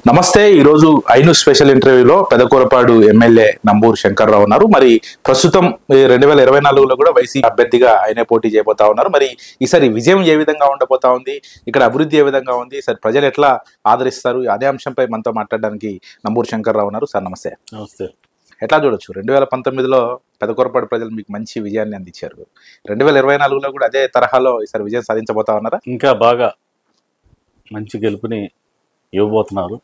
నమస్తే. ఈరోజు ఐను స్పెషల్ ఇంటర్వ్యూలో పెదకూరపాడు ఎమ్మెల్యే నంబూరు శంకర్రావు ఉన్నారు. మరి ప్రస్తుతం 2024లో కూడా వైసీపీ అభ్యర్థిగా ఆయనే పోటీ చేయబోతా ఉన్నారు. మరి ఈసారి విజయం ఏ విధంగా ఉండబోతా ఉంది, ఇక్కడ అభివృద్ధి ఏ విధంగా ఉంది, సార్ ప్రజలు ఎట్లా ఆదరిస్తారు, అదే అంశంపై మనతో మాట్లాడడానికి నంబూరు శంకర్రావు ఉన్నారు. సార్ నమస్తే. నమస్తే. ఎట్లా చూడొచ్చు, 2019లో పెదకూరపాడు ప్రజలు మీకు మంచి విజయాన్ని అందించారు. 2024లో కూడా అదే తరహాలో ఈసారి విజయం సాధించబోతా ఉన్నారా? ఇంకా బాగా మంచి గెలుపుని ఇవ్వబోతున్నారు.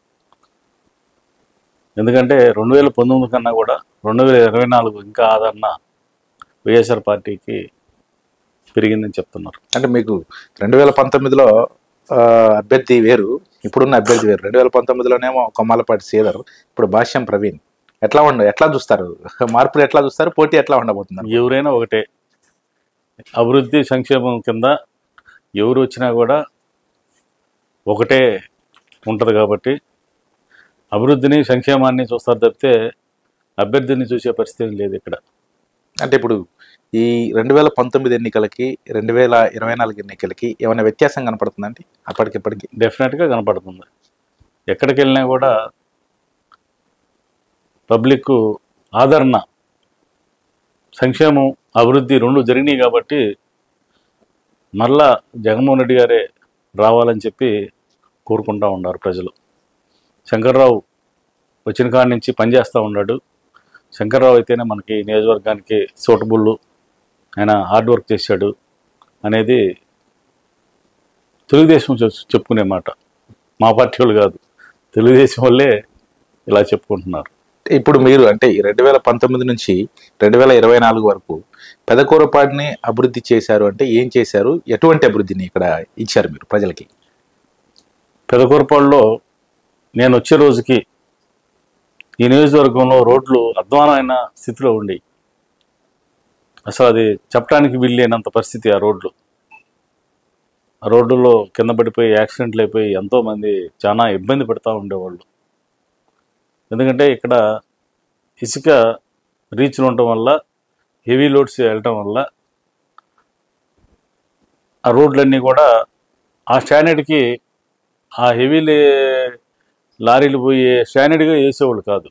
ఎందుకంటే 2019 కన్నా కూడా 2024 ఇంకా ఆదరణ వైఎస్ఆర్ పార్టీకి పెరిగిందని చెప్తున్నారు. అంటే మీకు 2019లో అభ్యర్థి వేరు, ఇప్పుడున్న అభ్యర్థి వేరు. 2019లోనేమో కొమ్మాలపాటి శ్రీధర్, ఇప్పుడు భాష్యం ప్రవీణ్. ఎట్లా చూస్తారు మార్పులు, ఎట్లా చూస్తారు, పోటీ ఎట్లా ఉండబోతున్నారు? ఎవరైనా ఒకటే, అభివృద్ధి సంక్షేమం కింద ఎవరు వచ్చినా కూడా ఒకటే ఉంటుంది. కాబట్టి అభివృద్ధిని సంక్షేమాన్ని చూస్తారు తప్పితే అభ్యర్థిని చూసే పరిస్థితి లేదు ఇక్కడ. అంటే ఇప్పుడు ఈ 2019 ఎన్నికలకి 2024 ఎన్నికలకి ఏమైనా వ్యత్యాసం కనపడుతుందండి అప్పటికిప్పటికి? డెఫినెట్గా కనపడుతుంది. ఎక్కడికి వెళ్ళినా కూడా పబ్లిక్ ఆదరణ, సంక్షేమం, అభివృద్ధి రెండు జరిగినాయి. కాబట్టి మళ్ళా జగన్మోహన్ రెడ్డి గారే రావాలని చెప్పి కోరుకుంటూ ఉన్నారు ప్రజలు. శంకర్రావు వచ్చిన కాడి నుంచి పనిచేస్తూ ఉన్నాడు. శంకర్రావు అయితేనే మనకి నియోజకవర్గానికి సూటబుల్, ఆయన హార్డ్ వర్క్ చేశాడు అనేది తెలుగుదేశం చెప్పుకునే మాట. మా పార్టీ వాళ్ళు కాదు, తెలుగుదేశం వాళ్ళే ఇలా చెప్పుకుంటున్నారు. ఇప్పుడు మీరు అంటే 2019 నుంచి 2024 వరకు పెదకూరపాటిని అభివృద్ధి చేశారు అంటే ఏం చేశారు, ఎటువంటి అభివృద్ధిని ఇక్కడ ఇచ్చారు మీరు ప్రజలకి? పెదకూరపాడులో నేను వచ్చే రోజుకి ఈ నియోజకవర్గంలో రోడ్లు అధ్వానమైన స్థితిలో ఉండి, అసలు అది చెప్పడానికి వీల్లేనంత పరిస్థితి. ఆ రోడ్లలో కింద పడిపోయి యాక్సిడెంట్లు అయిపోయి ఎంతోమంది చాలా ఇబ్బంది పడుతూ ఉండేవాళ్ళు. ఎందుకంటే ఇక్కడ ఇసుక రీచ్లు ఉండటం వల్ల, హెవీ లోడ్స్ వెళ్ళటం వల్ల ఆ రోడ్లన్నీ కూడా ఆ స్టాండర్డ్కి, ఆ హెవీ లారీలు పోయి స్టాండర్డ్గా వేసేవాళ్ళు కాదు.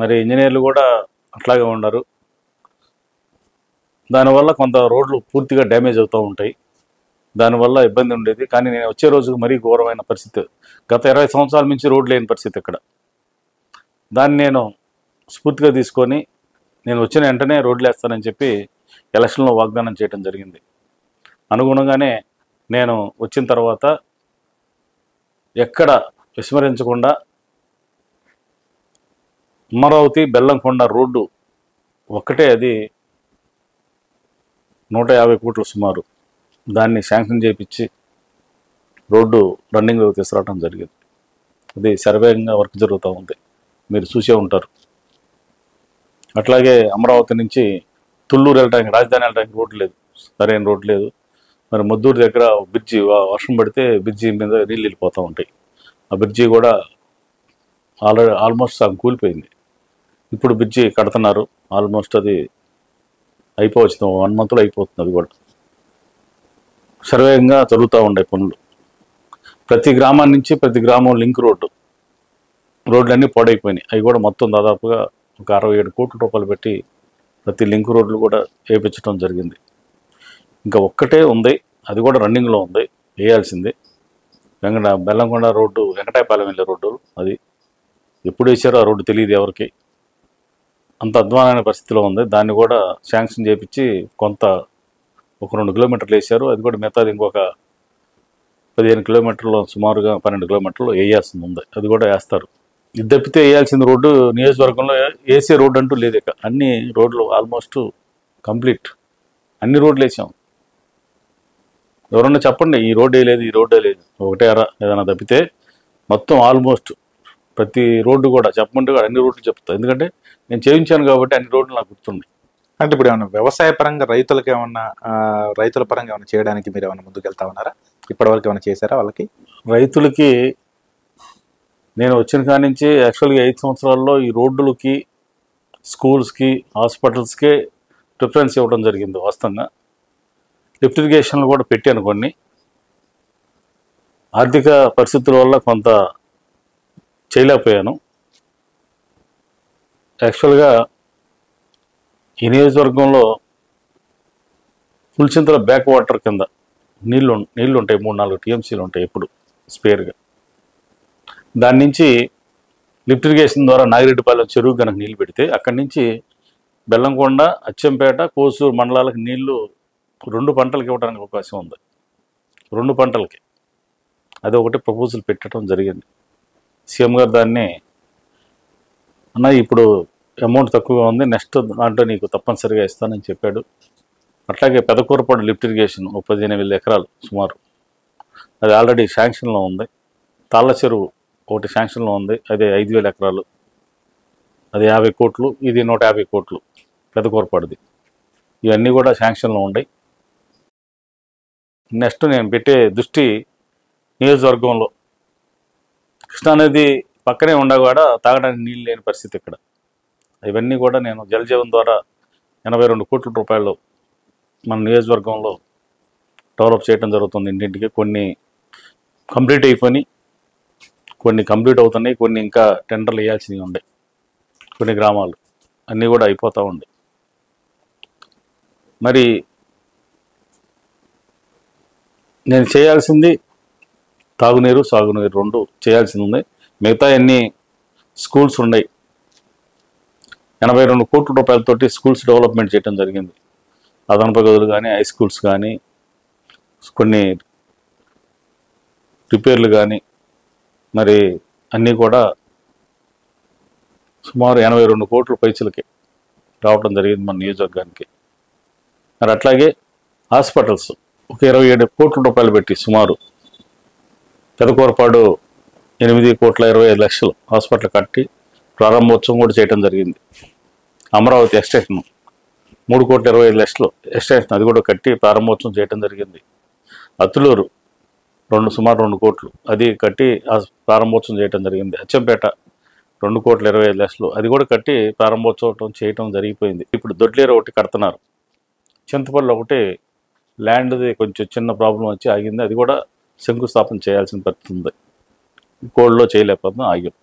మరి ఇంజనీర్లు కూడా అట్లాగే ఉన్నారు. దానివల్ల కొంత రోడ్లు పూర్తిగా డ్యామేజ్ అవుతూ ఉంటాయి. దానివల్ల ఇబ్బంది ఉండేది. కానీ నేను వచ్చే రోజుకు మరీ ఘోరమైన పరిస్థితి. గత 20 సంవత్సరాల నుంచి రోడ్లు లేని పరిస్థితి ఇక్కడ. దాన్ని నేను స్ఫూర్తిగా తీసుకొని నేను వచ్చిన వెంటనే రోడ్లు వేస్తానని చెప్పి ఎలక్షన్లో వాగ్దానం చేయడం జరిగింది. అనుగుణంగానే నేను వచ్చిన తర్వాత ఎక్కడ విస్మరించకుండా అమరావతి బెల్లంకొండ రోడ్డు ఒక్కటే, అది 150 కోట్లు సుమారు, దాన్ని శాంక్షన్ చేయించి రోడ్డు రన్నింగ్లో తీసుకురావడం జరిగింది. అది సర్వేగంగా వర్క్ జరుగుతూ ఉంది, మీరు చూసే ఉంటారు. అట్లాగే అమరావతి నుంచి తుళ్ళూరు వెళ్ళడానికి, రాజధాని వెళ్ళడానికి రోడ్డు లేదు, సరైన రోడ్డు లేదు. మరి ముద్దూరు దగ్గర బ్రిడ్జి, వర్షం పడితే బ్రిడ్జి మీద నీళ్ళు వెళ్ళిపోతూ ఉంటాయి. ఆ బ్రిడ్జి కూడా ఆల్మోస్ట్ సగం కూలిపోయింది. ఇప్పుడు బ్రిడ్జి కడుతున్నారు. ఆల్మోస్ట్ అది అయిపోవచ్చు, 1 మంత్లో అయిపోతుంది. అది కూడా సర్వేగంగా జరుగుతూ ఉండే పనులు. ప్రతి గ్రామం నుంచి ప్రతి గ్రామం లింక్ రోడ్లన్నీ పాడైపోయినాయి. అవి కూడా మొత్తం దాదాపుగా ఒక 67 కోట్ల రూపాయలు పెట్టి ప్రతి లింక్ రోడ్లు కూడా వేయించడం జరిగింది. ఇంకా ఒక్కటే ఉంది, అది కూడా రన్నింగ్లో ఉంది, వేయాల్సిందే. బెల్లంకొండ రోడ్డు, వెంకటాయపాలెం వెళ్ళే రోడ్డు, అది ఎప్పుడు వేసారో ఆ రోడ్డు తెలియదు ఎవరికి. అంత అధ్వానమైన పరిస్థితిలో ఉంది. దాన్ని కూడా శాంక్షన్ చేయించి ఒక 2 కిలోమీటర్లు వేశారు. అది కూడా మిగతాది ఇంకొక 15 కిలోమీటర్లు, సుమారుగా 12 కిలోమీటర్లు వేయాల్సింది ఉంది. అది కూడా వేస్తారు. ఇది తప్పితే వేయాల్సింది రోడ్డు నియోజకవర్గంలో వేసే రోడ్డు అంటూ లేదు. ఇక అన్ని రోడ్లు ఆల్మోస్ట్ కంప్లీట్, అన్ని రోడ్లు వేసాం. ఎవరన్నా చెప్పండి ఈ రోడ్డు వేయలేదు, ఈ రోడ్డు వేయలేదు, ఒకటే ఏదైనా తప్పితే మొత్తం ఆల్మోస్ట్ ప్రతి రోడ్డు కూడా చెప్పమంటే అన్ని రోడ్లు చెప్తాను. ఎందుకంటే నేను చేయించాను కాబట్టి అన్ని రోడ్లు నాకు గుర్తున్నాయి. అంటే ఇప్పుడు ఏమన్నా వ్యవసాయ పరంగా రైతుల పరంగా ఏమైనా చేయడానికి మీరు ఏమైనా ముందుకు వెళ్తా ఉన్నారా? ఇప్పటివరకు ఏమైనా చేశారా వాళ్ళకి? రైతులకి నేను వచ్చిన కాడి నుంచి యాక్చువల్గా 5 సంవత్సరాల్లో ఈ రోడ్డులకి, స్కూల్స్కి, హాస్పిటల్స్కే ప్రిఫరెన్స్ ఇవ్వడం జరిగింది. వాస్తవంగా లిఫ్ట్ ఇరిగేషన్లు కూడా పెట్టాను కొన్ని. ఆర్థిక పరిస్థితుల వల్ల కొంత చేయలేకపోయాను. యాక్చువల్గా ఈ నియోజకవర్గంలో పులిచింతల బ్యాక్ వాటర్ కింద నీళ్లు ఉంటాయి, 3-4 టీఎంసీలు ఉంటాయి ఎప్పుడు స్పేర్గా. దాని నుంచి లిఫ్ట్ ఇరిగేషన్ ద్వారా నాగిరెడ్డిపాలెం చెరువు కనుక నీళ్ళు పెడితే అక్కడి నుంచి బెల్లంకొండ, అచ్చంపేట, కోసూరు మండలాలకు నీళ్లు 2 పంటలకు ఇవ్వడానికి అవకాశం ఉంది. 2 పంటలకి అది ఒకటి ప్రపోజల్ పెట్టడం జరిగింది. సీఎం గారు దాన్ని అన్న ఇప్పుడు అమౌంట్ తక్కువగా ఉంది, నెక్స్ట్ దాంట్లో నీకు తప్పనిసరిగా ఇస్తానని చెప్పాడు. అట్లాగే పెదకూరపాడు లిఫ్ట్ ఇరిగేషన్ 15,000 ఎకరాలు సుమారు, అది ఆల్రెడీ శాంక్షన్లో ఉంది. తాళ్ళ చెరువు ఒకటి శాంక్షన్లో ఉంది, అదే 5,000 ఎకరాలు, అది 50 కోట్లు, ఇది 150 కోట్లు పెదకూరపాడుది. ఇవన్నీ కూడా శాంక్షన్లో ఉన్నాయి. నెక్స్ట్ నేను పెట్టే దృష్టి నియోజకవర్గంలో కృష్ణానది పక్కనే ఉండా కూడా తాగడానికి నీళ్ళు లేని పరిస్థితి ఇక్కడ. ఇవన్నీ కూడా నేను జలజీవన్ ద్వారా 82 కోట్ల రూపాయలు మన నియోజకవర్గంలో డెవలప్ చేయడం జరుగుతుంది. ఇంటింటికి కొన్ని కంప్లీట్ అయిపోయి, కొన్ని కంప్లీట్ అవుతున్నాయి, కొన్ని ఇంకా టెండర్లు వేయాల్సినవి ఉన్నాయి. కొన్ని గ్రామాలు అన్నీ కూడా అయిపోతూ ఉన్నాయి. మరి నేను చేయాల్సింది తాగునీరు, సాగునీరు 2 చేయాల్సింది ఉంది. మిగతా అన్ని స్కూల్స్ ఉన్నాయి. 82 కోట్ల రూపాయలతోటి స్కూల్స్ డెవలప్మెంట్ చేయడం జరిగింది. అదనపు గదులు కానీ, హై స్కూల్స్ కానీ, కొన్ని రిపేర్లు కానీ, మరి అన్నీ కూడా సుమారు 82 కోట్ల పైసలకి రావడం జరిగింది మన నియోజకవర్గానికి. మరి అట్లాగే హాస్పిటల్స్ ఒక 27 కోట్ల రూపాయలు పెట్టి సుమారు పెదకూరపాడు 8,25,00,000 హాస్పిటల్ కట్టి ప్రారంభోత్సవం కూడా చేయడం జరిగింది. అమరావతి ఎక్స్టెన్షన్ 3,25,00,000 ఎక్స్టెన్షన్, అది కూడా కట్టి ప్రారంభోత్సవం చేయడం జరిగింది. అతులూరు సుమారు 2 కోట్లు, అది కట్టి ప్రారంభోత్సవం చేయడం జరిగింది. అచ్చంపేట 2,25,00,000, అది కూడా కట్టి ప్రారంభోత్సవం చేయడం జరిగిపోయింది. ఇప్పుడు దొడ్లేరు ఒకటి కడుతున్నారు. చింతపల్లి ఒకటి ల్యాండ్ది కొంచెం చిన్న ప్రాబ్లం వచ్చి ఆగింది, అది కూడా శంకుస్థాపన చేయాల్సిన పరిస్థితి ఉంది. కోళ్ళలో చేయలేకపోతున్నాం, ఆగాం.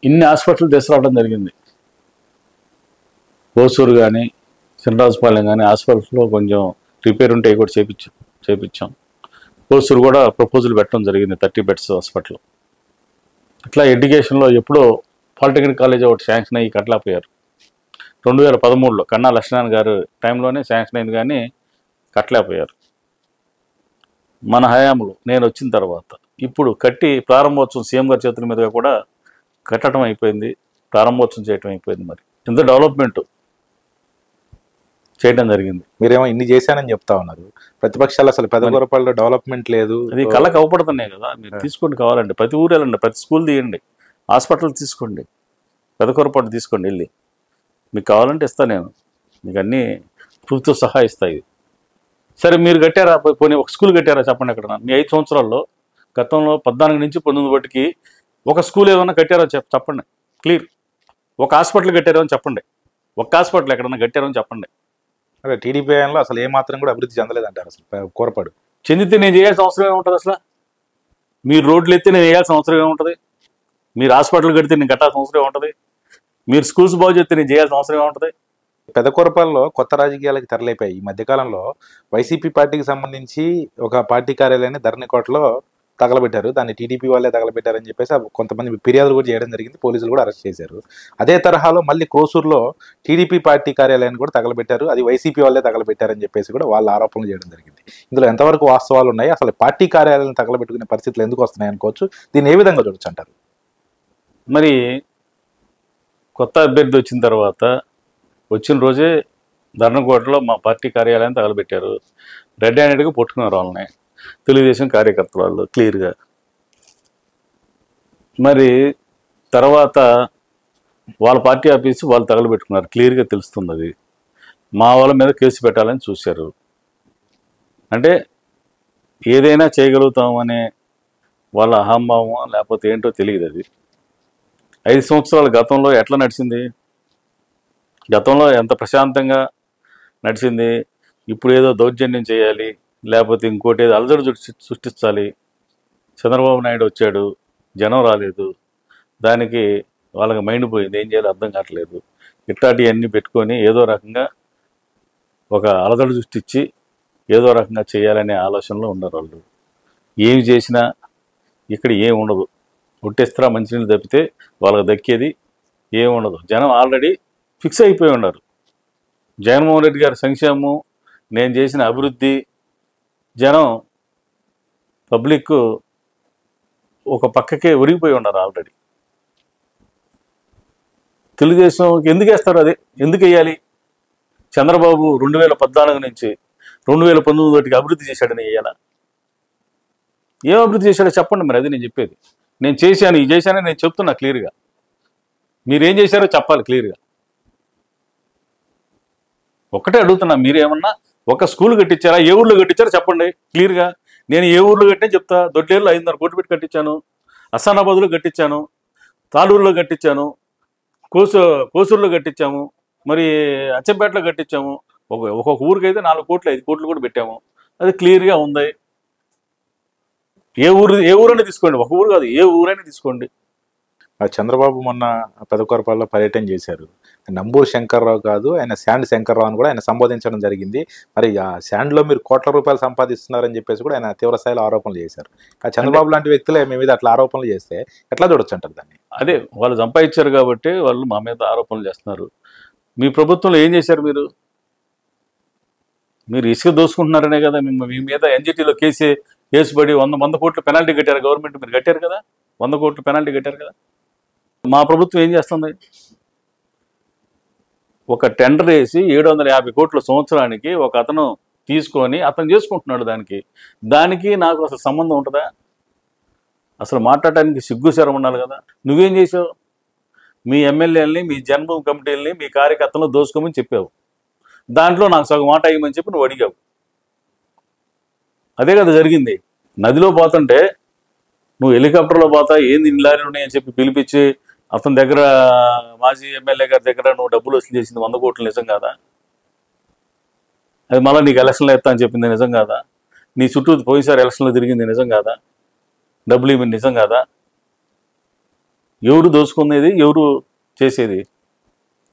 ఇన్ని హాస్పిటల్ తీసుకురావడం జరిగింది. కోసూరు కానీ, చినరాజుపాలెం కానీ హాస్పిటల్లో కొంచెం రిపేర్ ఉంటే కూడా చేపించాం. కోసూరు కూడా ప్రపోజల్ పెట్టడం జరిగింది, 30 బెడ్స్ హాస్పిటల్. ఇట్లా ఎడ్యుకేషన్లో ఎప్పుడో పాలిటెక్నిక్ కాలేజ్ ఒకటి శాంక్షన్ అయ్యి కట్టలేకపోయారు. 2013లో కన్నా లక్ష్మణ్ గారు టైంలోనే శాంక్షన్ అయింది, కానీ కట్టలేకపోయారు. మన హయాంలో నేను వచ్చిన తర్వాత ఇప్పుడు కట్టి ప్రారంభోత్సవం సీఎం గారి చేతుల మీదుగా కూడా కట్టడం అయిపోయింది, ప్రారంభోత్సవం చేయడం అయిపోయింది. మరి ఇంత డెవలప్మెంట్ చేయడం జరిగింది. మీరేమో ఇన్ని చేశానని చెప్తా ఉన్నారు, ప్రతిపక్షాలు అసలు పెదకూరపాడులో డెవలప్మెంట్ లేదు, అది కళ్ళకు అవపడుతున్నాయి కదా. మీరు తీసుకోండి, కావాలండి ప్రతి ఊరు వెళ్ళండి, ప్రతి స్కూల్ తీయండి, హాస్పిటల్ తీసుకోండి, పెదకూరపాటు తీసుకోండి వెళ్ళి, మీకు కావాలంటే ఇస్తాను నేను, మీకు అన్నీ ప్రూఫ్తో సహా ఇస్తాయి. సరే మీరు కట్టారా, పోనీ ఒక స్కూల్ కట్టారా చెప్పండి. అక్కడ మీ 5 సంవత్సరాల్లో గతంలో 14 నుంచి 19 బట్టికి ఒక స్కూల్ ఏమన్నా కట్టారో చెప్పండి, క్లియర్. ఒక హాస్పిటల్ కట్టారో అని చెప్పండి, ఒక హాస్పిటల్ ఎక్కడన్నా కట్టారో అని చెప్పండి. అదే టీడీపీ హయాంలో అసలు ఏ మాత్రం కూడా అభివృద్ధి చెందలేదంటారు. అసలు కూరపాడు చెందితే నేను చేయాల్సిన అవసరం ఏముంటుంది? అసలు మీరు రోడ్లు ఎత్తే నేను వేయాల్సిన అవసరం ఏముంటుంది? మీరు హాస్పిటల్ కడితే నేను కట్టాల్సిన అవసరం ఏముంటుంది? మీరు స్కూల్స్ బాగు చేస్తే నేను చేయాల్సిన అవసరం ఏముంటుంది? పెదకూరపాడులో కొత్త రాజకీయాలకు తెరలేపాయి. ఈ మధ్యకాలంలో వైసీపీ పార్టీకి సంబంధించి ఒక పార్టీ కార్యాలయాన్ని ధరణికోటలో తగలబెట్టారు, దాన్ని టీడీపీ వాళ్ళే తగలబెట్టారని చెప్పేసి కొంతమంది ఫిర్యాదులు కూడా చేయడం జరిగింది, పోలీసులు కూడా అరెస్ట్ చేశారు. అదే తరహాలో మళ్ళీ క్రోసూరులో టీడీపీ పార్టీ కార్యాలయాన్ని కూడా తగలబెట్టారు, అది వైసీపీ వాళ్ళే తగలబెట్టారని చెప్పేసి కూడా వాళ్ళ ఆరోపణలు చేయడం జరిగింది. ఇందులో ఎంతవరకు వాస్తవాలు ఉన్నాయి, అసలు పార్టీ కార్యాలయాన్ని తగలబెట్టుకునే పరిస్థితులు ఎందుకు వస్తున్నాయి అనుకోవచ్చు, దీన్ని ఏ విధంగా చూడొచ్చు అంటారు? మరి కొత్త అభ్యర్థి వచ్చిన తర్వాత వచ్చిన రోజే ధర్మకోటలో మా పార్టీ కార్యాలయాన్ని తగలబెట్టారు, రెడ్ హ్యాండెడ్గా పట్టుకున్నారు వాళ్ళని, తెలుగుదేశం కార్యకర్తల వాళ్ళు క్లియర్గా. మరి తర్వాత వాళ్ళ పార్టీ ఆఫీసు వాళ్ళు తగలబెట్టుకున్నారు, క్లియర్గా తెలుస్తుంది. అది మా వాళ్ళ మీద కేసు పెట్టాలని చూశారు. అంటే ఏదైనా చేయగలుగుతామనే వాళ్ళ అహంభావం లేకపోతే ఏంటో తెలియదు. అది 5 సంవత్సరాల గతంలో ఎట్లా నడిచింది, గతంలో ఎంత ప్రశాంతంగా నడిచింది. ఇప్పుడు ఏదో దౌర్జన్యం చేయాలి, లేకపోతే ఇంకోటి ఏదో అలజడి సృష్టించాలి. చంద్రబాబు నాయుడు వచ్చాడు, జనం రాలేదు, దానికి వాళ్ళకి మైండ్ పోయింది, ఏం చేయాలో అర్థం కావట్లేదు. ఇట్లాంటివన్నీ పెట్టుకొని ఏదో రకంగా ఒక అలజడి సృష్టించి ఏదో రకంగా చేయాలనే ఆలోచనలో ఉన్నారు వాళ్ళు. ఏమి చేసినా ఇక్కడ ఏమి ఉండదు, ఒట్టేస్త్రా మంచినీళ్ళు తప్పితే వాళ్ళకి దక్కేది ఏమి ఉండదు. జనం ఆల్రెడీ ఫిక్స్ అయిపోయి ఉన్నారు. జగన్మోహన్ రెడ్డి గారి సంక్షేమం, నేను చేసిన అభివృద్ధి, జనం పబ్లిక్ ఒక పక్కకే ఒరిగిపోయి ఉన్నారు ఆల్రెడీ. తెలుగుదేశం ఎందుకు వేస్తారు? అదే ఎందుకు వేయాలి? చంద్రబాబు 2014 నుంచి 2019 వరకు అభివృద్ధి చేశాడని వేయాలా? ఏం అభివృద్ధి చేశాడో చెప్పండి మరి. అది నేను చెప్పేది. నేను చేశాను, ఇది చేశానని నేను చెప్తున్నా క్లియర్గా. మీరేం చేశారో చెప్పాలి క్లియర్గా. ఒక్కటే అడుగుతున్నా, మీరేమన్నా ఒక స్కూల్ కట్టించారా? ఏ ఊర్లో కట్టించారో చెప్పండి క్లియర్గా. నేను ఏ ఊర్లో కట్టినా చెప్తా. దొడ్డేరులో 5.5 కోట్లు పెట్టి కట్టించాను, హస్నాబాద్లో కట్టించాను, తాడూరులో కట్టించాను, కోసూరులో కట్టించాము, మరి అచ్చంపేటలో కట్టించాము. ఒక్కొక్క ఊరికైతే 4 కోట్లు 5 కోట్లు కూడా పెట్టాము. అది క్లియర్గా ఉంది. ఏ ఊరైనా తీసుకోండి, ఒక ఊరు కాదు, ఏ ఊరైనా తీసుకోండి. చంద్రబాబు మొన్న పెదకూరపాడులో పర్యటన చేశారు. నంబూరు శంకర్రావు కాదు, ఆయన శాండ్ శంకర్రావు అని కూడా ఆయన సంబోధించడం జరిగింది. మరి ఆ శాండ్లో మీరు కోట్ల రూపాయలు సంపాదిస్తున్నారని చెప్పేసి కూడా ఆయన తీవ్ర స్థాయిలో ఆరోపణలు చేశారు. చంద్రబాబు లాంటి వ్యక్తులే మీ మీద అట్లా ఆరోపణలు చేస్తే ఎట్లా చూడొచ్చు అంటారు దాన్ని? అదే వాళ్ళు సంపాదించారు కాబట్టి వాళ్ళు మా మీద ఆరోపణలు చేస్తున్నారు. మీ ప్రభుత్వంలో ఏం చేశారు? మీరు ఇసుక దోసుకుంటున్నారనే కదా మీ మీద ఎన్జిటీలో కేసు పడి 100 కోట్లు పెనాల్టీ కట్టారు గవర్నమెంట్. మీరు కట్టారు కదా, 100 కోట్లు పెనాల్టీ కట్టారు కదా. మా ప్రభుత్వం ఏం చేస్తుంది? ఒక టెండర్ వేసి 750 కోట్ల సంవత్సరానికి ఒక అతను తీసుకొని అతను చేసుకుంటున్నాడు. దానికి నాకు అసలు సంబంధం ఉంటుందా? అసలు మాట్లాడటానికి సిగ్గుశరం ఉండాలి కదా. నువ్వేం చేసావు? మీ ఎమ్మెల్యేలని, మీ జన్మభూమి కమిటీలని, మీ కార్యకర్తలను దోసుకోమని చెప్పావు. దాంట్లో నాకు సగం మాట అయ్యమని చెప్పి నువ్వు అడిగావు. అదే కదా జరిగింది. నదిలో పోతుంటే నువ్వు హెలికాప్టర్లో పోతా, ఏంది ఇన్ని లారీలు ఉన్నాయని చెప్పి పిలిపించి అతని దగ్గర, మాజీ ఎమ్మెల్యే గారి దగ్గర నువ్వు డబ్బులు వసూలు చేసింది 100 కోట్లు నిజం కాదా? అది మళ్ళీ నీకు ఎలక్షన్లో ఎత్తా అని చెప్పింది నిజం కాదా? నీ చుట్టూ పోయినసారి ఎలక్షన్లో తిరిగింది నిజం కాదా? డబ్బులు ఇవి నిజం కాదా? ఎవరు దోచుకునేది, ఎవరు చేసేది?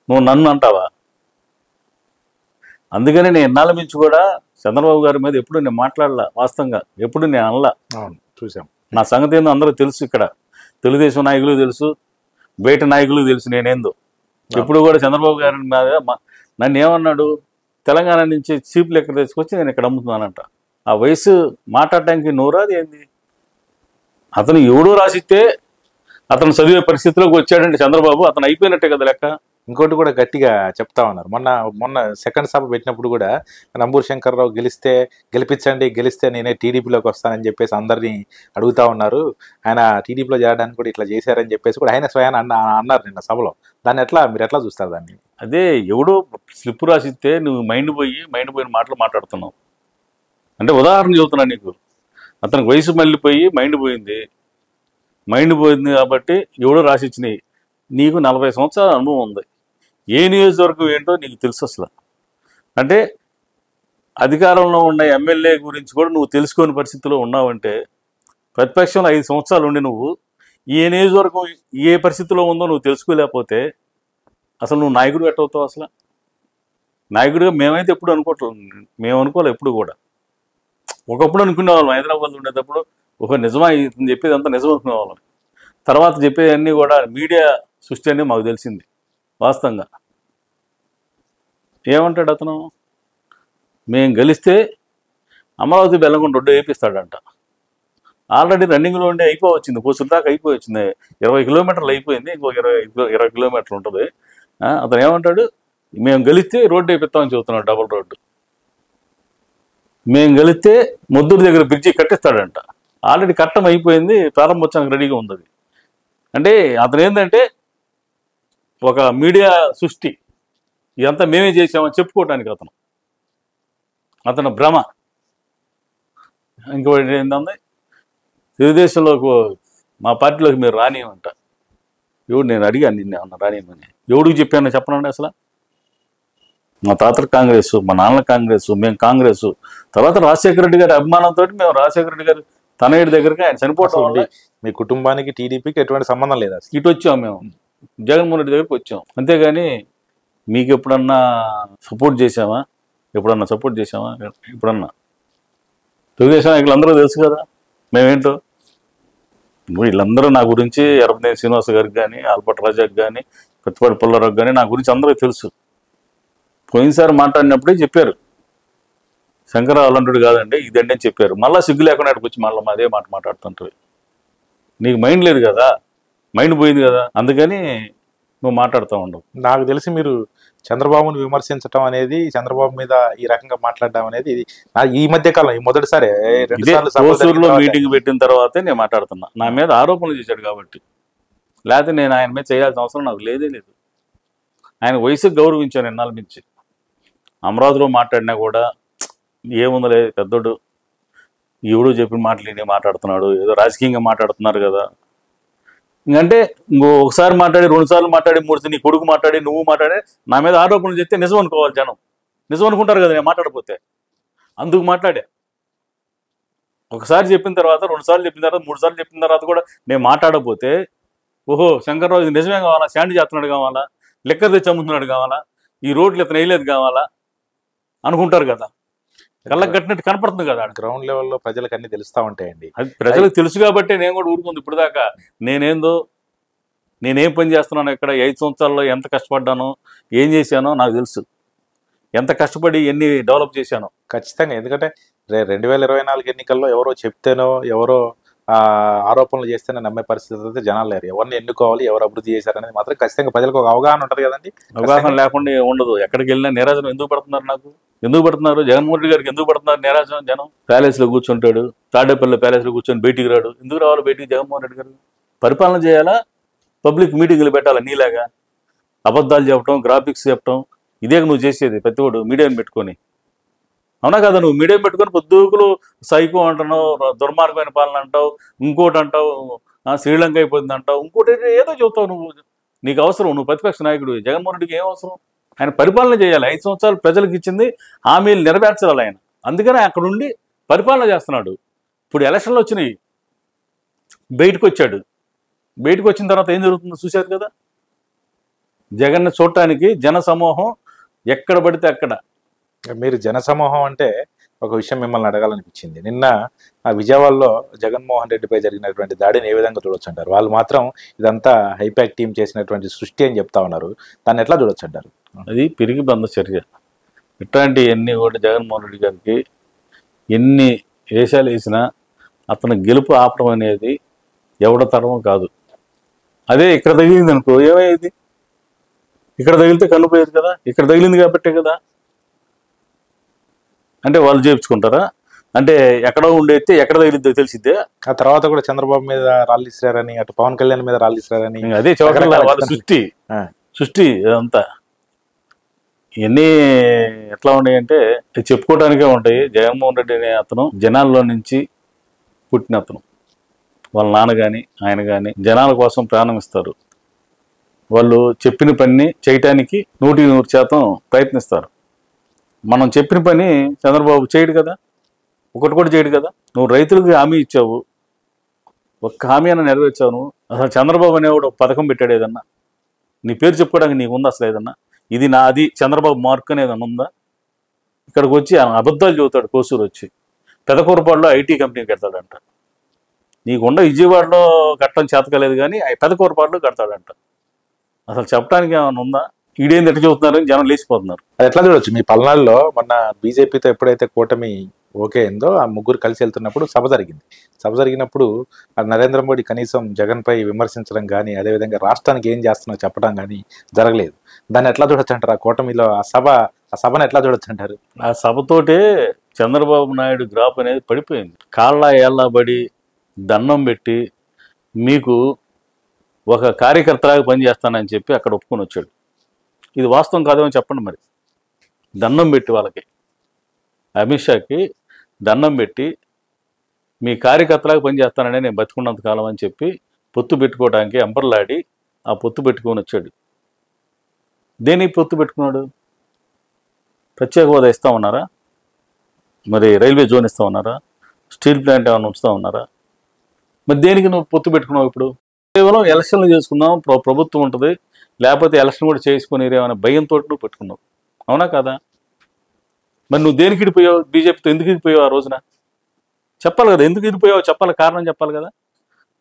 నువ్వు నన్ను అంటావా? అందుకని నేను ఎన్నాళ్ళ నుంచి కూడా చంద్రబాబు గారి మీద ఎప్పుడు నేను మాట్లాడలా. వాస్తవంగా ఎప్పుడు నేను అనలా. చూసాం. నా సంగతి ఏందో అందరూ తెలుసు. ఇక్కడ తెలుగుదేశం నాయకులు తెలుసు, బయట నాయకులు తెలుసు నేనేందో. ఎప్పుడు కూడా చంద్రబాబు గారి మీద నన్ను ఏమన్నాడు? తెలంగాణ నుంచి చీప్ లెక్క తెచ్చుకొచ్చి నేను ఇక్కడ అమ్ముతున్నానంట. ఆ వయసు మాట్లాడటానికి నోరాది ఏంది? అతను ఎవడో రాసిస్తే అతను చదివే పరిస్థితిలోకి వచ్చాడంటే చంద్రబాబు, అతను అయిపోయినట్టే కదా లెక్క. ఇంకోటి కూడా గట్టిగా చెప్తా ఉన్నారు. మొన్న సెకండ్ సభ పెట్టినప్పుడు కూడా నంబూరు శంకర్రావు గెలిస్తే నేనే టీడీపీలోకి వస్తానని చెప్పేసి అందరినీ అడుగుతా ఉన్నారు. ఆయన టీడీపీలో చేరడానికి కూడా ఇట్లా చేశారని చెప్పేసి కూడా ఆయన స్వయాన అన్నారు నిన్న సభలో. మీరు ఎట్లా చూస్తారు దాన్ని? అదే ఎవడో స్లిప్ రాసిస్తే నువ్వు మైండ్ పోయిన మాటలు మాట్లాడుతున్నావు. అంటే ఉదాహరణ చెబుతున్నా నీకు. అతనికి వయసు మళ్ళీపోయి మైండ్ పోయింది కాబట్టి ఎవడో రాసిచ్చినాయి. నీకు 40 సంవత్సరాల అనుభవం ఉంది. ఏ నియోజకవర్గం ఏంటో నీకు తెలుసు అసలు. అంటే అధికారంలో ఉన్న ఎమ్మెల్యే గురించి కూడా నువ్వు తెలుసుకోని పరిస్థితిలో ఉన్నావంటే, ప్రతిపక్షంలో 5 సంవత్సరాలు ఉండి నువ్వు ఏ నియోజకవర్గం ఏ పరిస్థితిలో ఉందో నువ్వు తెలుసుకోలేకపోతే అసలు నువ్వు నాయకుడు ఎట్టవుతావు? అసలు నాయకుడిగా మేమైతే ఎప్పుడు మేము అనుకోలే ఎప్పుడు కూడా. ఒకప్పుడు అనుకునేవాళ్ళం, హైదరాబాద్లో ఉండేటప్పుడు ఒక నిజమా ఇతను చెప్పేది అంతా నిజం అనుకునేవాళ్ళం. తర్వాత చెప్పేవన్నీ కూడా మీడియా సృష్టి అని మాకు తెలిసింది. వాస్తవంగా ఏమంటాడు అతను? మేము గెలిస్తే అమరావతి బెల్లంకొండ రోడ్డు వేపిస్తాడంట. ఆల్రెడీ రన్నింగ్లో ఉండి అయిపోవచ్చింది, కోసుల దాకా అయిపోవచ్చింది. 20 కిలోమీటర్లు అయిపోయింది, ఇంకో 20 కిలోమీటర్లు ఉంటుంది. అతను ఏమంటాడు? మేము గెలిస్తే రోడ్డు వేపిస్తామని చెబుతున్నాడు. డబుల్ రోడ్డు మేము గెలిస్తే ముద్దూరు దగ్గర బ్రిడ్జి కట్టిస్తాడంట. ఆల్రెడీ కట్టం అయిపోయింది, ప్రారంభోత్సవానికి రెడీగా ఉంది. అంటే అతను ఏంటంటే ఒక మీడియా సృష్టి, ఇదంతా మేమే చేసామని చెప్పుకోవటానికి అతను భ్రమ. ఇంకోటి ఏంటంటే తెలుగుదేశంలోకి మా పార్టీలోకి మీరు రానియమంట. ఎవడు? నేను అడిగాను నిన్నే అన్న రానియమని. ఎవడికి చెప్పాను చెప్పనండి అసలు. మా తాతల కాంగ్రెస్, మా నాన్నల కాంగ్రెస్, మేము కాంగ్రెస్. తర్వాత రాజశేఖర రెడ్డి గారి అభిమానంతో మేము రాజశేఖర రెడ్డి గారి తనయుడి దగ్గరికి ఆయన చనిపోవటం వల్ల మీ కుటుంబానికి టీడీపీకి ఎటువంటి సంబంధం లేదు అసలు. ఇటు వచ్చాం మేము, జగన్మోహన్ రెడ్డి దగ్గరికి వచ్చాం. అంతేగాని మీకు ఎప్పుడన్నా సపోర్ట్ చేసామా? ఎప్పుడన్నా తెలుగుదేశం నాయకులు అందరూ తెలుసు కదా మేమేంటో. వీళ్ళందరూ నా గురించి ఎర్రపనేని శ్రీనివాస గారికి కానీ, ఆల్బర్ట్ రాజాకి కానీ, ప్రతిపాటి పుల్లారావుకి కానీ నా గురించి అందరికీ తెలుసు. పోయినసారి మాట్లాడినప్పుడే చెప్పారు, శంకరరావు అలాంటి కాదండి ఇదండి అని చెప్పారు. మళ్ళీ సిగ్గు లేకుండా అక్కడికి వచ్చి మళ్ళీ అదే మాట మాట్లాడుతుంటారు. నీకు మైండ్ లేదు కదా, మైండ్ పోయింది కదా, అందుకని నువ్వు మాట్లాడుతూ ఉండవు. నాకు తెలిసి మీరు చంద్రబాబును విమర్శించడం అనేది, చంద్రబాబు మీద ఈ రకంగా మాట్లాడడం అనేది ఇది ఈ మధ్య కాలం మొదటిసారి కోసూరులో మీటింగ్ పెట్టిన తర్వాతే నేను మాట్లాడుతున్నా. నా మీద ఆరోపణలు చేశాడు కాబట్టి, లేకపోతే నేను ఆయన మీద చేయాల్సిన అవసరం నాకు లేదే లేదు. ఆయన వయసుకు గౌరవించాను ఎన్నాళ్ళ నుంచి. అమరావతిలో మాట్లాడినా కూడా ఏముందలే పెద్దోడు, ఎవడో చెప్పిన మాటలు మాట్లాడుతున్నాడు, ఏదో రాజకీయంగా మాట్లాడుతున్నారు కదా. ఇంకంటే ఒకసారి మాట్లాడి, 2 సార్లు మాట్లాడి, 3 నీ కొడుకు మాట్లాడి, నువ్వు మాట్లాడి నా మీద ఆరోపణలు చెప్తే నిజం అనుకోవాలి జనం. నిజం అనుకుంటారు కదా నేను మాట్లాడకపోతే. అందుకు మాట్లాడా. ఒకసారి చెప్పిన తర్వాత, 2 సార్లు చెప్పిన తర్వాత, 3 సార్లు చెప్పిన తర్వాత కూడా నేను మాట్లాడకపోతే, ఓహో శంకర్రావు ఇది నిజమే కావాలా, శాండ్ చేస్తున్నాడు కావాలా, లెక్కర్ తెచ్చి అమ్ముతున్నాడు కావాలా, ఈ రోడ్లు ఇతను వేయలేదు కావాలా అనుకుంటారు కదా. కళ్ళకి కట్టినట్టు కనపడుతుంది కదా. గ్రౌండ్ లెవెల్లో ప్రజలకు అన్ని తెలుస్తూ ఉంటాయండి. అది ప్రజలకు తెలుసు కాబట్టి నేను కూడా ఊరుకుంది. ఇప్పుడు దాకా నేనేం పని చేస్తున్నాను, ఇక్కడ 5 సంవత్సరాల్లో ఎంత కష్టపడ్డానో, ఏం చేశానో నాకు తెలుసు. ఎంత కష్టపడి ఎన్ని డెవలప్ చేశానో ఖచ్చితంగా. ఎందుకంటే 2024 ఎన్నికల్లో ఎవరో చెప్తేనో, ఎవరో ఆరోపణలు చేస్తేనే నమ్మే పరిస్థితి అయితే జనాలు లేరు. ఎవరిని ఎన్నుకోవాలి, ఎవరు అభివృద్ధి చేశారనేది మాత్రం ఖచ్చితంగా ప్రజలకు ఒక అవగాహన ఉంటుంది కదండి. అవగాహన లేకుండా ఉండదు. ఎక్కడికి వెళ్ళినా నీరాజనం ఎందుకు పడుతున్నారు, నాకు ఎందుకు పడుతున్నారు, జగన్మోహన్ రెడ్డి గారికి ఎందుకు పడుతున్నారు నీరాజనం? జనం ప్యాలెస్లో కూర్చుంటాడు, తాడేపల్లి ప్యాలెస్లో కూర్చొని బయటికి రాడు. ఎందుకు రావాలి బయటికి జగన్మోహన్ రెడ్డి గారు? పరిపాలన చేయాలా, పబ్లిక్ మీటింగ్లు పెట్టాలా? నీలాగా అబద్ధాలు చెప్పడం, గ్రాఫిక్స్ చెప్పడం, ఇదే నువ్వు చేసేది. ప్రతివాడు మీడియాని పెట్టుకొని, అవునా కదా? నువ్వు మీడియం పెట్టుకొని పొద్దుకులు సైకో అంటున్నావు, దుర్మార్గమైన పాలన అంటావు, ఇంకోటి అంటావు, శ్రీలంక అయిపోతుంది అంటావు, ఇంకోటి ఏదో చెబుతావు. నీకు అవసరం, నువ్వు ప్రతిపక్ష నాయకుడు. జగన్మోహన్ రెడ్డికి ఏం అవసరం? ఆయన పరిపాలన చేయాలి. 5 సంవత్సరాలు ప్రజలకు ఇచ్చింది హామీలు నెరవేర్చాలి ఆయన. అందుకనే అక్కడ ఉండి పరిపాలన చేస్తున్నాడు. ఇప్పుడు ఎలక్షన్లు వచ్చినాయి, బయటకు వచ్చాడు. బయటకు వచ్చిన తర్వాత ఏం జరుగుతుందో చూశారు కదా. జగన్ని చూడటానికి జన సమూహం ఎక్కడ పడితే అక్కడ. మీరు జనసమూహం అంటే ఒక విషయం మిమ్మల్ని అడగాలనిపించింది. నిన్న విజయవాడలో జగన్మోహన్ రెడ్డిపై జరిగినటువంటి దాడిని ఏ విధంగా చూడొచ్చు అంటారు? వాళ్ళు మాత్రం ఇదంతా హైపాక్ టీం చేసినటువంటి సృష్టి అని చెప్తా ఉన్నారు. దాన్ని ఎట్లా చూడొచ్చు అంటారు? అది పిరిగి బంద చర్య. ఇట్లాంటి ఎన్ని కూడా జగన్మోహన్ రెడ్డి గారికి ఎన్ని వేషాలు వేసినా అతను గెలుపు ఆపడం అనేది ఎవడ తరమో కాదు. అదే ఇక్కడ తగిలింది అనుకో, ఏమయ్యేది? ఇక్కడ తగిలితే కనుపోయేది కదా. ఇక్కడ తగిలింది కాబట్టే కదా. అంటే వాళ్ళు చేయించుకుంటారా? అంటే ఎక్కడో ఉండేస్తే ఎక్కడ తగిలిద్దో తెలిసిద్దే. ఆ తర్వాత కూడా చంద్రబాబు మీద రాళ్ళు ఇస్తారని, అటు పవన్ కళ్యాణ్ మీద రాళ్ళు ఇస్తారని, అదే వాళ్ళ సృష్టి అంతా. ఇవన్నీ ఎట్లా ఉన్నాయంటే చెప్పుకోవడానికే ఉంటాయి. జగన్మోహన్ రెడ్డి అనే అతను జనాల్లో నుంచి పుట్టిన అతను. వాళ్ళ నాన్న కానీ ఆయన కానీ జనాల కోసం ప్రాణం ఇస్తారు. వాళ్ళు చెప్పిన పని చేయటానికి 100% ప్రయత్నిస్తారు. మనం చెప్పిన పని చంద్రబాబు చేయడు కదా, ఒకటి కూడా చేయడు కదా. నువ్వు రైతులకు హామీ ఇచ్చావు, ఒక్క హామీ అయినా నెరవేర్చావు నువ్వు. అసలు చంద్రబాబు అనేవాడు ఒక పథకం పెట్టాడు ఏదన్నా? నీ పేరు చెప్పుకోవడానికి నీకు ఉందా అసలు ఏదన్నా? ఇది నాది చంద్రబాబు మార్క్ అనేది ఏదన్నా ఉందా? ఇక్కడికి వచ్చి అబద్ధాలు చెబుతాడు. కోసూరు వచ్చి పెదకూరపాడులో ఐటీ కంపెనీ కడతాడంట. నీకుండా విజయవాడలో కట్టడం చేతకలేదు కానీ పెదకూరపాడులో కడతాడంట. అసలు చెప్పడానికి ఏమైనా ఉందా? ఈడేంది ఎట్లా చెబుతున్నారని జనం లేచిపోతున్నారు. అది ఎట్లా చూడొచ్చు? మీ పల్నాడులో మొన్న బీజేపీతో ఎప్పుడైతే కూటమి ఓకే అయిందో, ఆ ముగ్గురు కలిసి వెళ్తున్నప్పుడు సభ జరిగింది. సభ జరిగినప్పుడు నరేంద్ర మోడీ కనీసం జగన్పై విమర్శించడం కానీ, అదేవిధంగా రాష్ట్రానికి ఏం చేస్తున్నా చెప్పడం కానీ జరగలేదు. దాన్ని ఎట్లా చూడొచ్చు అంటారు? ఆ కూటమిలో ఆ సభను ఎట్లా చూడొచ్చు అంటారు? ఆ సభతోటే చంద్రబాబు నాయుడు గ్రాఫ్ అనేది పడిపోయింది. కాళ్ళ ఏళ్ళబడి దండం పెట్టి మీకు ఒక కార్యకర్తలాగా పనిచేస్తానని చెప్పి అక్కడ ఒప్పుకొని వచ్చాడు. ఇది వాస్తవం కాదేమో చెప్పండి మరి. దండం పెట్టి వాళ్ళకి, అమిత్ షాకి దండం పెట్టి మీ కార్యకర్తలాగా పనిచేస్తానని నేను బతికున్నంత కాలం అని చెప్పి పొత్తు పెట్టుకోవడానికి ఎంపర్లాడి ఆ పొత్తు పెట్టుకొని వచ్చాడు. దేనికి పొత్తు పెట్టుకున్నాడు? ప్రత్యేక హోదా ఇస్తా ఉన్నారా? మరి రైల్వే జోన్ ఇస్తా ఉన్నారా? స్టీల్ ప్లాంట్ ఏమైనా ఉంచుతా ఉన్నారా? మరి దేనికి నువ్వు పొత్తు పెట్టుకున్నావు ఇప్పుడు? కేవలం ఎలక్షన్లు చేసుకుందాం, ప్రభుత్వం ఉంటుంది, లేకపోతే ఎలక్షన్ కూడా చేసుకునేరేమనే భయంతో నువ్వు పెట్టుకున్నావు. అవునా కదా? మరి నువ్వు దేనికి ఇడిపోయావు? బీజేపీతో ఎందుకు ఇడిపోయావు? ఆ రోజున చెప్పాలి కదా, ఎందుకు ఇడిపోయావు చెప్పాలి, కారణం చెప్పాలి కదా.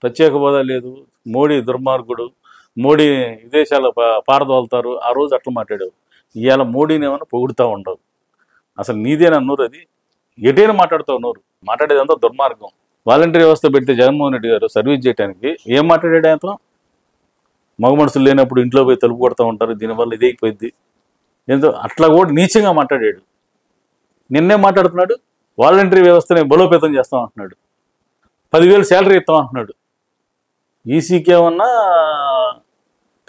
ప్రత్యేక హోదా లేదు, మోడీ దుర్మార్గుడు, మోడీ విదేశాల పారదోలుతారు, ఆ రోజు అట్లా మాట్లాడావు. ఇవాళ మోడీని ఏమన్నా పొగుడుతూ ఉండవు. అసలు నీదేనా నోరు? అది ఎటైనా మాట్లాడుతావు నోరు. మాట్లాడేది అంతా దుర్మార్గం. వాలంటీర్ వ్యవస్థ పెడితే జగన్మోహన్ రెడ్డి గారు సర్వీస్ చేయడానికి ఏం మాట్లాడాడు? ఆయనతో మగ మనుషులు లేనప్పుడు ఇంట్లో పోయి తలుపు కొడతా ఉంటారు, దీనివల్ల ఇదైపోయింది ఎంతో అట్లా కూడా నీచంగా మాట్లాడాడు. నిన్నే మాట్లాడుతున్నాడు, వాలంటీర్ వ్యవస్థని బలోపేతం చేస్తాం అంటున్నాడు, 10,000 శాలరీ ఇస్తాం అంటున్నాడు. ఈసీకి ఏమన్నా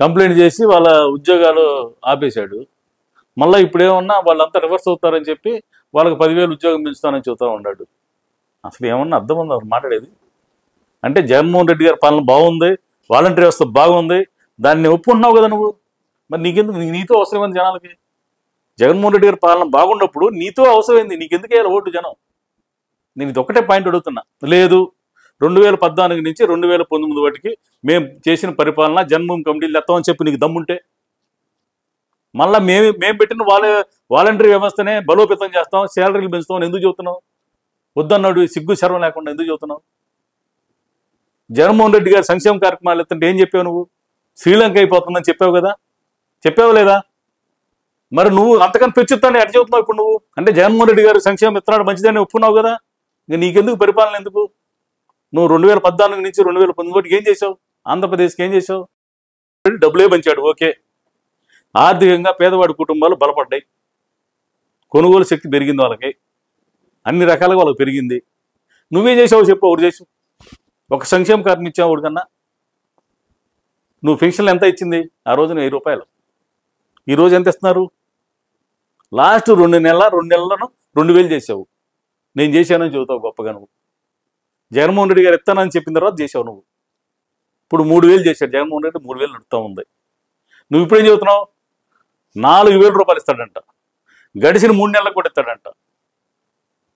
కంప్లైంట్ చేసి వాళ్ళ ఉద్యోగాలు ఆపేశాడు. మళ్ళీ ఇప్పుడు ఏమన్నా వాళ్ళంతా రివర్స్ అవుతారని చెప్పి వాళ్ళకి 10,000 ఉద్యోగం పెంచుతానని చెబుతూ ఉన్నాడు. అసలు ఏమన్నా అర్థం ఉందా మాట్లాడేది? అంటే జగన్మోహన్ రెడ్డి గారి పాలన బాగుంది, వాలంటీర్ వ్యవస్థ బాగుంది, దాన్ని ఒప్పుకుంటున్నావు కదా నువ్వు. మరి నీకెందుకు? నీతో అవసరమైంది జనాలకి. జగన్మోహన్ రెడ్డి గారి పాలన బాగున్నప్పుడు నీతో అవసరమైంది, నీకెందుకు వేయాలి ఓటు జనం? నేను ఇది ఒక్కటే పాయింట్ అడుగుతున్నా. లేదు 2014 నుంచి 2019 వాటికి మేము చేసిన పరిపాలన జన్మభూమి కమిటీలు ఎత్తామని చెప్పి నీకు దమ్ముంటే, మళ్ళీ మేము పెట్టిన వాలంటరీ వ్యవస్థనే బలోపేతం చేస్తాం, శాలరీలు పెంచుతామని ఎందుకు చెబుతున్నావు? వద్దన్నాడు, సిగ్గు శర్మ లేకుండా ఎందుకు చెబుతున్నావు? జగన్మోహన్ రెడ్డి గారు సంక్షేమ కార్యక్రమాలు ఎత్తుంటే ఏం చెప్పావు నువ్వు? శ్రీలంక అయిపోతుందని చెప్పావు కదా, చెప్పావు లేదా? మరి నువ్వు అంతకన్నా పెంచుతాను ఎట్లా చెబుతున్నావు ఇప్పుడు నువ్వు? అంటే జగన్మోహన్ రెడ్డి గారు సంక్షేమం ఇస్తున్నాడు మంచిదని ఒప్పుకున్నావు కదా, ఇంకా నీకెందుకు పరిపాలన ఎందుకు? నువ్వు 2014 నుంచి 2019 వరకు ఏం చేసావు? ఆంధ్రప్రదేశ్కి ఏం చేసావు? డబ్బులే పంచాడు, ఓకే. ఆర్థికంగా పేదవాడి కుటుంబాలు బలపడ్డాయి, కొనుగోలు శక్తి పెరిగింది, వాళ్ళకి అన్ని రకాలుగా వాళ్ళకి పెరిగింది. నువ్వేం చేసావు చెప్పు? ఒకటి చేసావు, ఒక సంక్షేమ కార్యం ఇచ్చావు ఒకటికన్నా. నువ్వు పెన్షన్లు ఎంత ఇచ్చింది ఆ రోజున? 1000 రూపాయలు. ఈరోజు ఎంత ఇస్తున్నారు? లాస్ట్ 2 నెలలను 2,000 చేసావు. నేను చేశానని చెబుతావు గొప్పగా నువ్వు. జగన్మోహన్ రెడ్డి గారు ఇస్తానని చెప్పిన తర్వాత చేసావు నువ్వు. ఇప్పుడు 3,000 చేశాడు జగన్మోహన్ రెడ్డి, 3,000 నడుస్తూ ఉంది. నువ్వు ఇప్పుడేం చెబుతున్నావు? 4,000 రూపాయలు ఇస్తాడంట, గడిచిన 3 నెలలకు కూడా ఇస్తాడంట.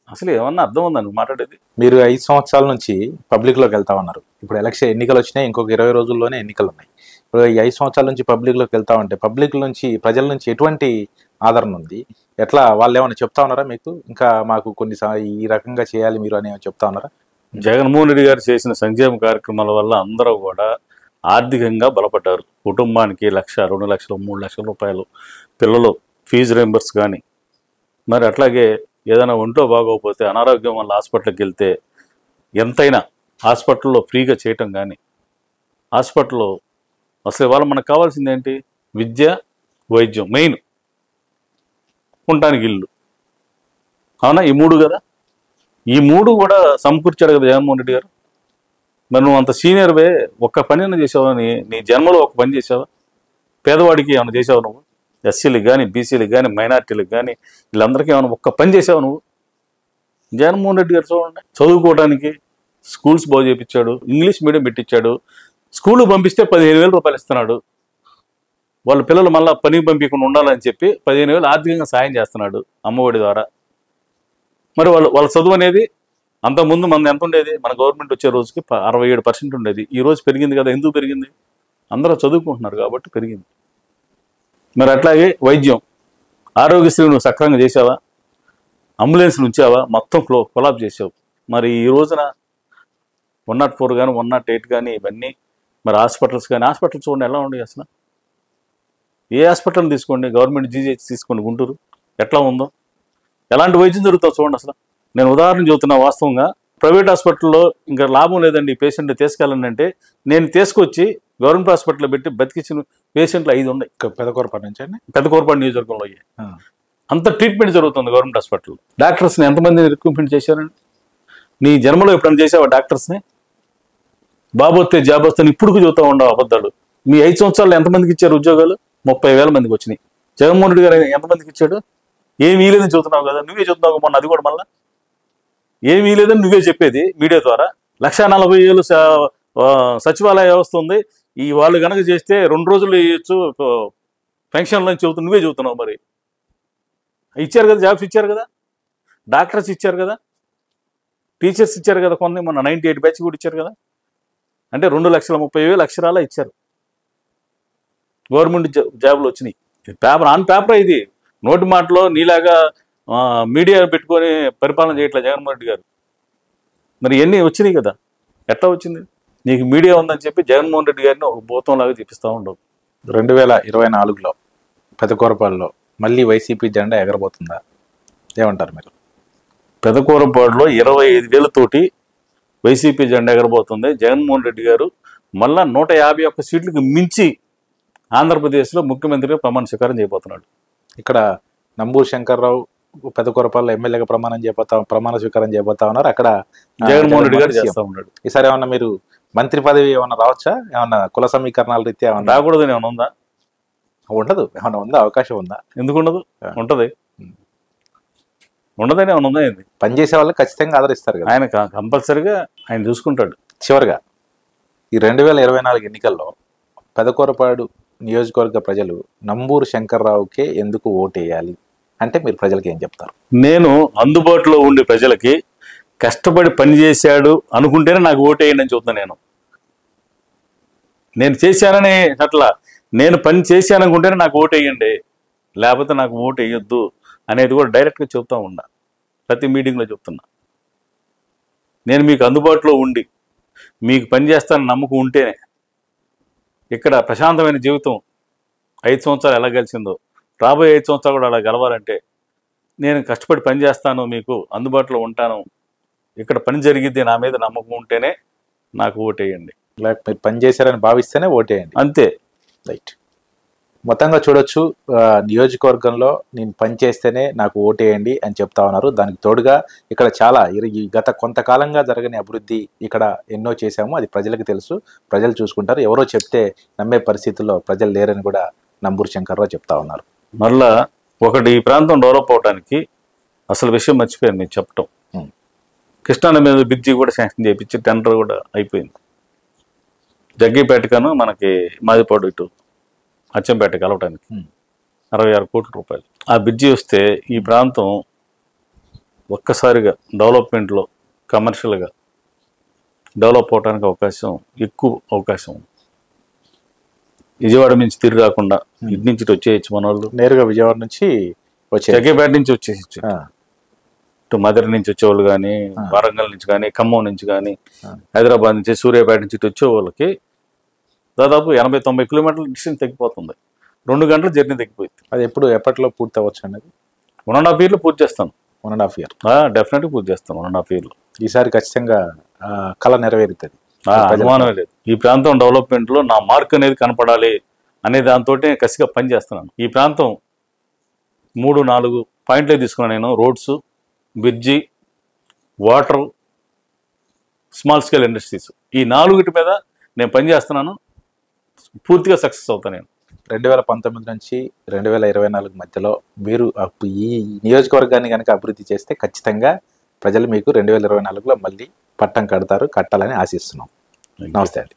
అసలు ఏమన్నా అర్థం ఉందా నువ్వు మాట్లాడేది? మీరు 5 సంవత్సరాల నుంచి పబ్లిక్లోకి వెళ్తా ఉన్నారు. ఇప్పుడు ఎలక్షన్ ఎన్నికలు వచ్చినాయి, ఇంకొక 20 రోజుల్లోనే ఎన్నికలు ఉన్నాయి. ఇప్పుడు ఈ 5 సంవత్సరాల నుంచి పబ్లిక్లోకి వెళ్తా ఉంటే పబ్లిక్ నుంచి, ప్రజల నుంచి ఎటువంటి ఆదరణ ఉంది? ఎట్లా వాళ్ళు ఏమైనా చెప్తా ఉన్నారా మీకు? ఇంకా మాకు కొన్ని ఈ రకంగా చేయాలి మీరు అని చెప్తా ఉన్నారా? జగన్మోహన్ రెడ్డి గారు చేసిన సంక్షేమ కార్యక్రమాల వల్ల అందరూ కూడా ఆర్థికంగా బలపడ్డారు. కుటుంబానికి 1,00,000, 2 లక్షలు, 3 లక్షల రూపాయలు పిల్లలు ఫీజు రింబర్స్ కానీ, మరి అట్లాగే ఏదైనా ఒంట్లో బాగోకపోతే అనారోగ్యం వల్ల హాస్పిటల్కి వెళ్తే ఎంతైనా హాస్పిటల్లో ఫ్రీగా చేయటం కానీ, హాస్పిటల్లో అసలు ఇవాళ మనకు కావాల్సింది ఏంటి? విద్య, వైద్యం మెయిన్, ఉండటానికి ఇల్లు. అవునా? ఈ 3 కదా, ఈ 3 కూడా సమకూర్చాడు కదా జగన్మోహన్ రెడ్డి గారు. మరి నువ్వు అంత సీనియర్వే, ఒక్క పని చేసావా? నీ జన్మలో ఒక పని చేసావా? పేదవాడికి ఏమైనా చేసావు నువ్వు? ఎస్సీలకు కానీ, బీసీలకు కానీ, మైనార్టీలకు కానీ, వీళ్ళందరికీ ఏమైనా ఒక్క పని చేసావు నువ్వు? జగన్మోహన్ రెడ్డి గారు చూడండి, చదువుకోవడానికి స్కూల్స్ బాగు చేయించాడు, ఇంగ్లీష్ మీడియం పెట్టించాడు, స్కూల్ పంపిస్తే 15,000 రూపాయలు ఇస్తున్నాడు. వాళ్ళ పిల్లలు మళ్ళీ పనికి పంపించకుండా ఉండాలని చెప్పి 15,000 ఆర్థికంగా సాయం చేస్తున్నాడు అమ్మఒడి ద్వారా. మరి వాళ్ళ చదువు అనేది అంతకుముందు మన ఎంత ఉండేది? మన గవర్నమెంట్ వచ్చే రోజుకి 67% ఉండేది. ఈ రోజు పెరిగింది కదా. ఎందుకు పెరిగింది? అందరూ చదువుకుంటున్నారు కాబట్టి పెరిగింది. మరి అట్లాగే వైద్యం, ఆరోగ్యశ్రీ నువ్వు సక్రమంగా చేసావా? అంబులెన్స్ ఉంచావా? మొత్తం కొలాబ్ చేసావు. మరి ఈ రోజున 104 కానీ, 108 కానీ, ఇవన్నీ మరి హాస్పిటల్స్ కానీ, హాస్పిటల్స్ చూడండి ఎలా ఉండేవి అసలు. ఏ హాస్పిటల్ తీసుకోండి, గవర్నమెంట్ జీజీహెచ్ తీసుకోండి గుంటూరు, ఎట్లా ఉందో, ఎలాంటి వైద్యం జరుగుతుందో చూడండి అసలు. నేను ఉదాహరణ చెబుతున్నా, వాస్తవంగా ప్రైవేట్ హాస్పిటల్లో ఇంకా లాభం లేదండి ఈ పేషెంట్ తీసుకెళ్ళండి అంటే, నేను తీసుకొచ్చి గవర్నమెంట్ హాస్పిటల్లో పెట్టి బతికించిన పేషెంట్లు 5 ఉన్నాయి. పెదకూరపాడు నుంచి అండి, పెదకూరపాడు నియోజకవర్గంలో అంత ట్రీట్మెంట్ జరుగుతుంది గవర్నమెంట్ హాస్పిటల్. డాక్టర్స్ని ఎంతమందిని రిక్రూట్మెంట్ చేశారండి? నీ జన్మలో ఎప్పుడైనా చేసావా డాక్టర్స్ని? బాబు వస్తే జాబ్ వస్తే ఇప్పుడు చూస్తూ ఉండవు అబద్ధాలు. మీ 5 సంవత్సరాలు ఎంతమందికి ఇచ్చారు ఉద్యోగాలు? 30,000 మందికి వచ్చినాయి. జగన్మోహన్ రెడ్డి గారు ఎంతమందికి ఇచ్చాడు? ఏమీ లేదని చూస్తున్నావు కదా, నువ్వే చూస్తున్నావు మొన్న. అది కూడా మళ్ళీ ఏమీ లేదని నువ్వే చెప్పేది మీడియా ద్వారా. 1,40,000 సచివాలయ వ్యవస్థ ఉంది, ఈ వాళ్ళు కనుక చేస్తే 2 రోజులు ఇవ్వచ్చు పెన్షన్లు అని నువ్వే చెబుతున్నావు. మరి ఇచ్చారు కదా, జాబ్స్ ఇచ్చారు కదా, డాక్టర్స్ ఇచ్చారు కదా, టీచర్స్ ఇచ్చారు కదా, కొన్ని మొన్న 98 బ్యాచ్ కూడా ఇచ్చారు కదా. అంటే 2,30,000 అక్షరాలా ఇచ్చారు. గవర్నమెంట్ జాబులు వచ్చినాయి. పేపర్ ఆన్ పేపర్ ఇది, నోటి మాటలో నీలాగా మీడియా పెట్టుకొని పరిపాలన చేయట్లేదు జగన్మోహన్ రెడ్డి గారు. మరి ఇవన్నీ వచ్చినాయి కదా, ఎట్లా వచ్చింది? నీకు మీడియా ఉందని చెప్పి జగన్మోహన్ రెడ్డి గారిని ఒక భూతంలాగా చూపిస్తూ ఉండవు. 2024లో పెదకూరపాడులో మళ్ళీ వైసీపీ జెండా ఎగరబోతుందా? ఏమంటారు మీరు? పెదకూరపాడులో 25,000 వైసీపీ జెండా ఎగరబోతుంది. జగన్మోహన్ రెడ్డి గారు మళ్ళా 151 సీట్లకు మించి ఆంధ్రప్రదేశ్లో ముఖ్యమంత్రిగా ప్రమాణ స్వీకారం చేయబోతున్నాడు. ఇక్కడ నంబూరు శంకర్రావు పెదకూరపాడులో ఎమ్మెల్యేగా ప్రమాణ స్వీకారం చేయబోతా ఉన్నారు. అక్కడ జగన్మోహన్ రెడ్డి గారు చేస్తా ఉన్నాడు. ఈసారి ఏమన్నా మీరు మంత్రి పదవి ఏమన్నా రావచ్చా? ఏమన్నా కుల సమీకరణాల రీత్యా ఏమన్నా రాకూడదని ఏమన్నా ఉందా? ఉండదు. ఏమన్నా ఉందా? అవకాశం ఉందా? ఎందుకు ఉండదు? ఉంటది. ఉండదని ఏమన్నా ఉందా? ఏంది? పనిచేసే వాళ్ళకి ఖచ్చితంగా ఆదరిస్తారు కదా. ఆయన కంపల్సరిగా ఆయన చూసుకుంటాడు. చివరిగా ఈ 2024 ఎన్నికల్లో పెదకూరపాడు నియోజకవర్గ ప్రజలు నంబూరు శంకర్రావుకే ఎందుకు ఓటేయాలి అంటే మీరు ప్రజలకి ఏం చెప్తారు? నేను అందుబాటులో ఉండే ప్రజలకి కష్టపడి పని చేశాడు అనుకుంటేనే నాకు ఓటేయండి అని చెప్తున్నాను. నేను చేశానని అట్లా, నేను పని చేశాను అనుకుంటేనే నాకు ఓటేయండి, లేకపోతే నాకు ఓటు వేయొద్దు అనేది కూడా డైరెక్ట్గా చెప్తా ఉన్నా. ప్రతి మీటింగ్లో చెప్తున్నా. నేను మీకు అందుబాటులో ఉండి మీకు పని చేస్తానని నమ్మకం ఉంటేనే ఇక్కడ ప్రశాంతమైన జీవితం 5 సంవత్సరాలు ఎలా గెలిచిందో రాబోయే 5 సంవత్సరాలు కూడా అలా గెలవాలంటే నేను కష్టపడి పని చేస్తాను, మీకు అందుబాటులో ఉంటాను, ఇక్కడ పని జరిగిద్ది నా మీద నమ్మకం ఉంటేనే నాకు ఓటేయండి. లేక మీరు పని చేశారని భావిస్తేనే ఓటేయండి. అంతే. రైట్. మొత్తంగా చూడొచ్చు, నియోజకవర్గంలో నేను పని చేస్తేనే నాకు ఓటేయండి అని చెప్తా ఉన్నారు. దానికి తోడుగా ఇక్కడ చాలా గత కొంతకాలంగా జరగని అభివృద్ధి ఇక్కడ ఎన్నో చేశాము, అది ప్రజలకు తెలుసు, ప్రజలు చూసుకుంటారు, ఎవరో చెప్తే నమ్మే పరిస్థితుల్లో ప్రజలు లేరని కూడా నంబూరు శంకర్రావు చెప్తా ఉన్నారు. మళ్ళా ఒకటి, ఈ ప్రాంతం డెవలప్ అవడానికి అసలు విషయం మర్చిపోయాను మీకు చెప్పటం. కృష్ణానది మీద బ్రిడ్జి కూడా శాంక్షన్ చేయించి టెండర్ కూడా అయిపోయింది. జగ్గీపేటకను మనకి మాదిపాడు ఇటు అచ్చంపేట కలవటానికి 66 కోట్ల రూపాయలు. ఆ బ్రిడ్జి వస్తే ఈ ప్రాంతం ఒక్కసారిగా డెవలప్మెంట్లో కమర్షియల్గా డెవలప్ అవడానికి ఎక్కువ అవకాశం ఉంది. విజయవాడ నుంచి తిరిగి రాకుండా ఇటు నుంచి వచ్చేయచ్చు మన వాళ్ళు, నేరుగా విజయవాడ నుంచి వచ్చే, జగ్గీపేట నుంచి వచ్చేసి ఇటు మదర్ నుంచి వచ్చేవాళ్ళు కానీ, వరంగల్ నుంచి కానీ, ఖమ్మం నుంచి కానీ, హైదరాబాద్ నుంచి, సూర్యాపేట నుంచి ఇటు వచ్చే వాళ్ళకి దాదాపు 80-90 కిలోమీటర్ల డిస్టెన్స్ తగ్గిపోతుంది. 2 గంటల జర్నీ తగ్గిపోయింది. అది ఎప్పట్లో పూర్తి అవ్వచ్చు అనేది 1.5 yearలో పూర్తి చేస్తాను. 1.5 year డెఫినెట్గా పూర్తి చేస్తాను 1.5 yearలో. ఈసారి ఖచ్చితంగా కళ నెరవేరుతుంది, అనుమానమే లేదు. ఈ ప్రాంతం డెవలప్మెంట్లో నా మార్క్ అనేది కనపడాలి అనే దాంతో కసిగా పని చేస్తున్నాను. ఈ ప్రాంతం 3-4 పాయింట్లే తీసుకున్నాను నేను. Roads, bridge, water, small scale industries, ఈ 4 మీద నేను పని చేస్తున్నాను. పూర్తిగా సక్సెస్ అవుతాను నేను. 2019 నుంచి 2024 మధ్యలో మీరు ఈ నియోజకవర్గాన్ని కనుక అభివృద్ధి చేస్తే ఖచ్చితంగా ప్రజలు మీకు 2024లో మళ్ళీ పట్టం కడతారు, కట్టాలని ఆశిస్తున్నాం. నమస్తే అండి.